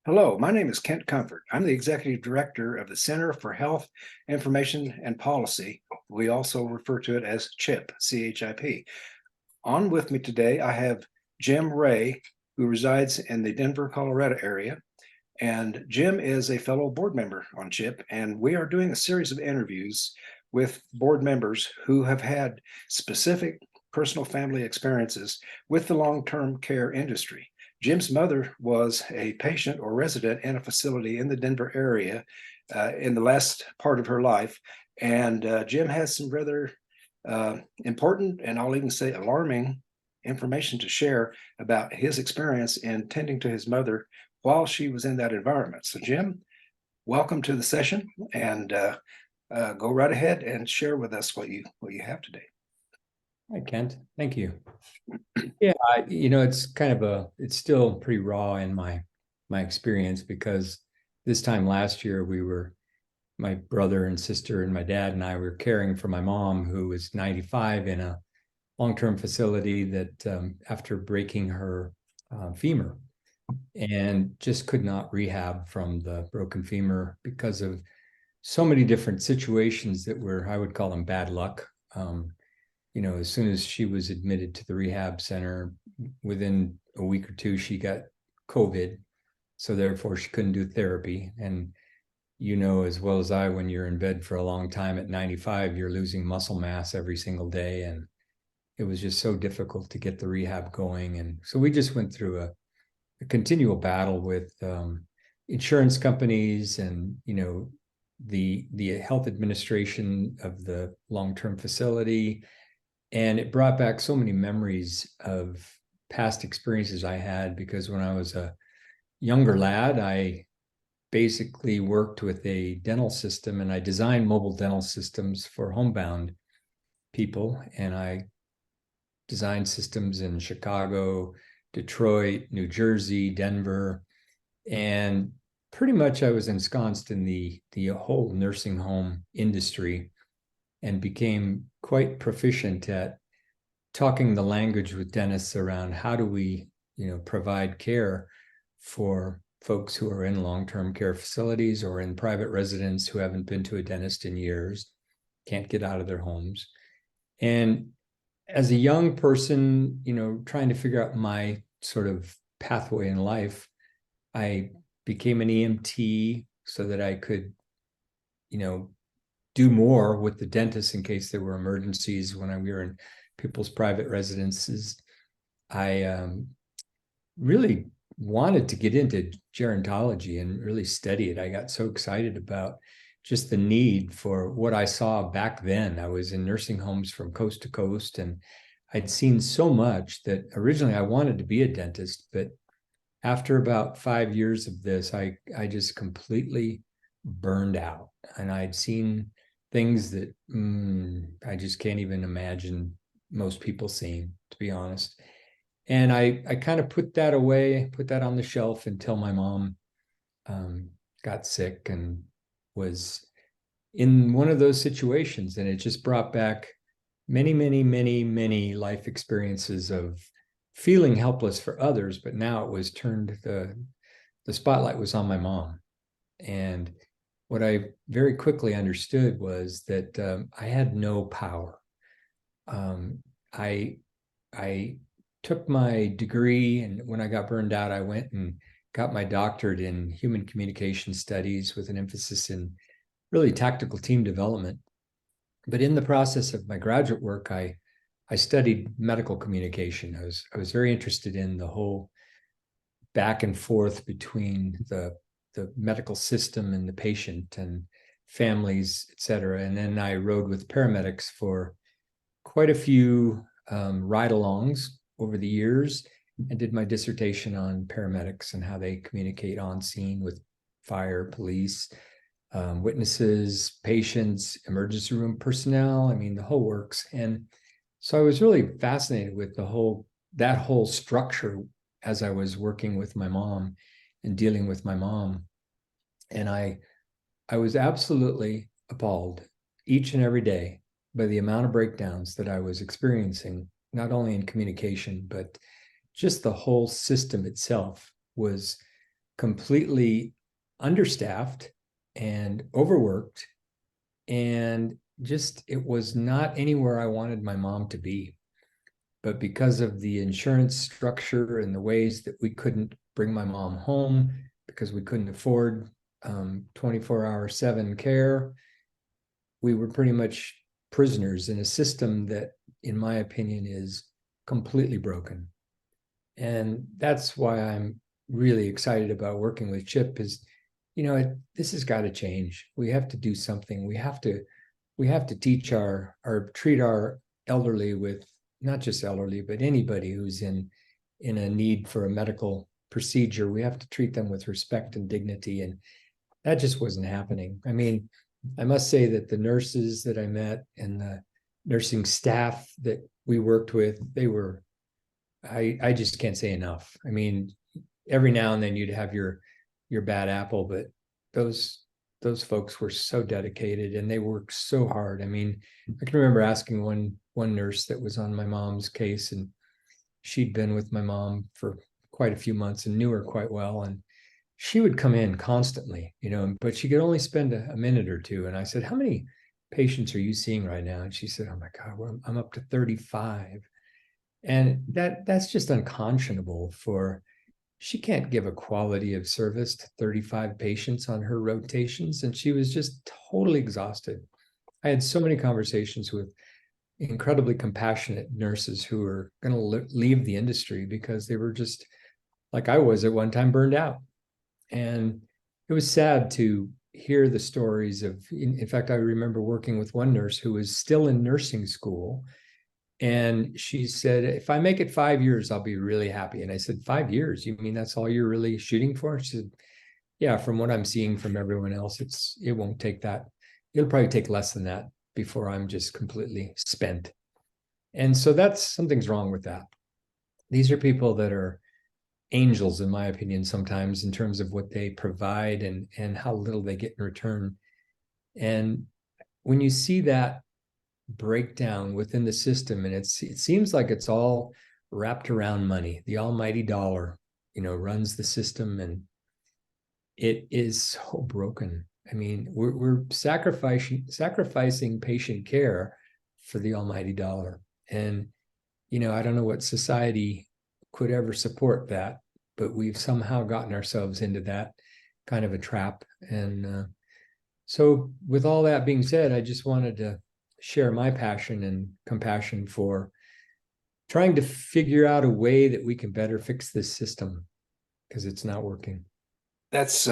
Hello, my name is Kent Comfort. I'm the Executive Director of the Center for Health Information and Policy. We also refer to it as CHIP, CHIP. On with me today, I have Jim Rae, who resides in the Denver, Colorado area. And Jim is a fellow board member on CHIP, and we are doing a series of interviews with board members who have had specific personal family experiences with the long-term care industry. Jim's mother was a patient or resident in a facility in the Denver area in the last part of her life. And Jim has some rather important, and I'll even say alarming, information to share about his experience in tending to his mother while she was in that environment. So, Jim, welcome to the session, and go right ahead and share with us what you have today. Hi, Kent. Thank you. Yeah, it's still pretty raw in my experience, because this time last year my brother and sister and my dad and I were caring for my mom, who was 95, in a long-term facility that after breaking her femur, and just could not rehab from the broken femur because of so many different situations that were, I would call them, bad luck. As soon as she was admitted to the rehab center, within a week or two, she got COVID. So therefore, she couldn't do therapy. And as well as I, when you're in bed for a long time at 95, you're losing muscle mass every single day. And it was just so difficult to get the rehab going. And so we just went through a continual battle with insurance companies and, the health administration of the long-term facility. And it brought back so many memories of past experiences I had, because when I was a younger lad, I basically worked with a dental system, and I designed mobile dental systems for homebound people. And I designed systems in Chicago, Detroit, New Jersey, Denver, and pretty much I was ensconced in the whole nursing home industry, and became quite proficient at talking the language with dentists around how do we, provide care for folks who are in long-term care facilities or in private residents who haven't been to a dentist in years, can't get out of their homes. And as a young person, trying to figure out my sort of pathway in life, I became an EMT so that I could, do more with the dentists in case there were emergencies when we were in people's private residences. I really wanted to get into gerontology and really study it. I got so excited about just the need for what I saw back then. I was in nursing homes from coast to coast, and I'd seen so much that originally I wanted to be a dentist. But after about 5 years of this, I just completely burned out, and I'd seen things that I just can't even imagine most people seeing, to be honest. And I kind of put that away, put that on the shelf, until my mom got sick and was in one of those situations. And it just brought back many, many, many, many life experiences of feeling helpless for others. But now it was turned, the spotlight was on my mom. And what I very quickly understood was that I had no power. I took my degree, and when I got burned out, I went and got my doctorate in human communication studies with an emphasis in really tactical team development. But in the process of my graduate work, I studied medical communication. I was very interested in the whole back and forth between the medical system and the patient and families, et cetera. And then I rode with paramedics for quite a few ride-alongs over the years, and did my dissertation on paramedics and how they communicate on scene with fire, police, witnesses, patients, emergency room personnel. I mean, the whole works. And so I was really fascinated with that whole structure as I was working with my mom and dealing with my mom. And I was absolutely appalled each and every day by the amount of breakdowns that I was experiencing, not only in communication, but just the whole system itself was completely understaffed and overworked, and just it was not anywhere I wanted my mom to be. But because of the insurance structure and the ways that we couldn't bring my mom home because we couldn't afford 24/7 care, we were pretty much prisoners in a system that, in my opinion, is completely broken. And that's why I'm really excited about working with Chip. Is, this has got to change. We have to do something. We have to teach our treat our elderly with, not just elderly, but anybody who's in a need for a medical procedure. We have to treat them with respect and dignity. And that just wasn't happening. I mean, I must say that the nurses that I met and the nursing staff that we worked with, I just can't say enough. I mean, every now and then you'd have your bad apple, but those folks were so dedicated and they worked so hard. I mean, I can remember asking one nurse that was on my mom's case, and she'd been with my mom for quite a few months and knew her quite well. And she would come in constantly, but she could only spend a minute or two. And I said, "How many patients are you seeing right now?" And she said, "Oh my God, well, I'm up to 35. And that's just unconscionable for, she can't give a quality of service to 35 patients on her rotations. And she was just totally exhausted. I had so many conversations with incredibly compassionate nurses who were going to leave the industry because they were just, like I was at one time, burned out. And it was sad to hear the stories of, in fact, I remember working with one nurse who was still in nursing school. And she said, "If I make it 5 years, I'll be really happy." And I said, "5 years? You mean that's all you're really shooting for?" She said, "Yeah, from what I'm seeing from everyone else, it won't take that. It'll probably take less than that before I'm just completely spent." And so something's wrong with that. These are people that are angels, in my opinion, sometimes in terms of what they provide and how little they get in return. And when you see that breakdown within the system, and it seems like it's all wrapped around money, the almighty dollar, runs the system, and it is so broken. I mean, we're sacrificing patient care for the almighty dollar. And I don't know what society could ever support that, but we've somehow gotten ourselves into that kind of a trap. And so with all that being said, I just wanted to share my passion and compassion for trying to figure out a way that we can better fix this system, because it's not working. That's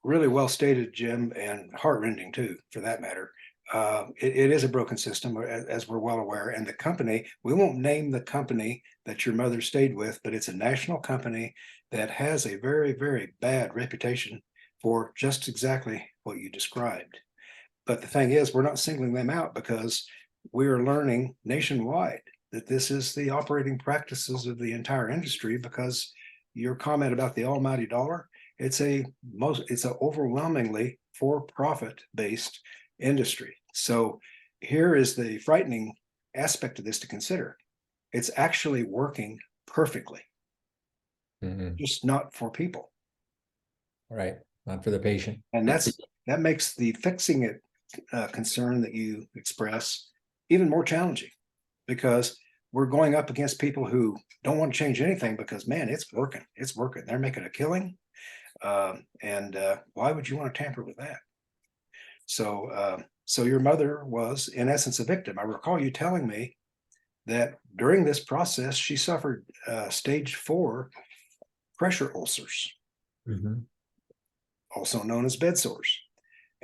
really well stated, Jim, and heartrending too, for that matter. It is a broken system, as we're well aware. And the company, we won't name the company that your mother stayed with, but it's a national company that has a very, very bad reputation for just exactly what you described. But the thing is, we're not singling them out because we're learning nationwide that this is the operating practices of the entire industry. Because your comment about the almighty dollar, it's a overwhelmingly for-profit based industry. So here is the frightening aspect of this to consider. It's actually working perfectly, just not for people. Right. Not for the patient. And that makes the fixing it concern that you express even more challenging, because we're going up against people who don't want to change anything because, man, it's working. It's working. They're making a killing. And why would you want to tamper with that? So your mother was, in essence, a victim. I recall you telling me that during this process, she suffered stage 4 pressure ulcers, also known as bed sores.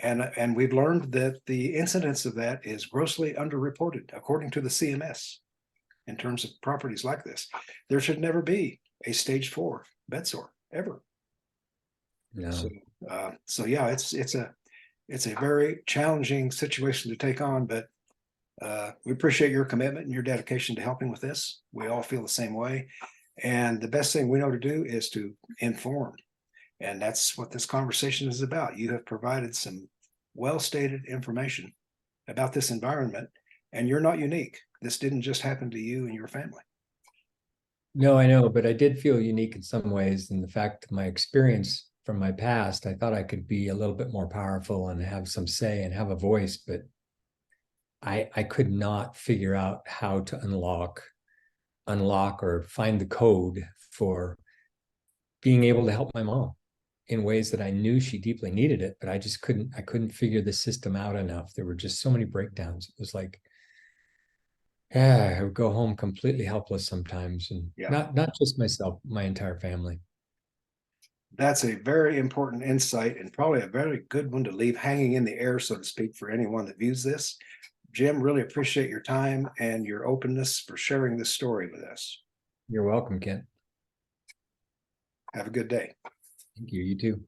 And we've learned that the incidence of that is grossly underreported, according to the CMS, in terms of properties like this. There should never be a stage 4 bed sore, ever. No. So yeah, it's a very challenging situation to take on, but we appreciate your commitment and your dedication to helping with this. We all feel the same way. And the best thing we know to do is to inform. And that's what this conversation is about. You have provided some well-stated information about this environment, and you're not unique. This didn't just happen to you and your family. No, I know, but I did feel unique in some ways in the fact that my experience from my past. I thought I could be a little bit more powerful and have some say and have a voice, but I could not figure out how to unlock or find the code for being able to help my mom in ways that I knew she deeply needed it, but I couldn't figure the system out enough. There were just so many breakdowns. It was like, yeah, I would go home completely helpless sometimes, and Yeah. not just myself, my entire family. That's a very important insight and probably a very good one to leave hanging in the air, so to speak, for anyone that views this. Jim, really appreciate your time and your openness for sharing this story with us. You're welcome, Kent. Have a good day. Thank you. You too.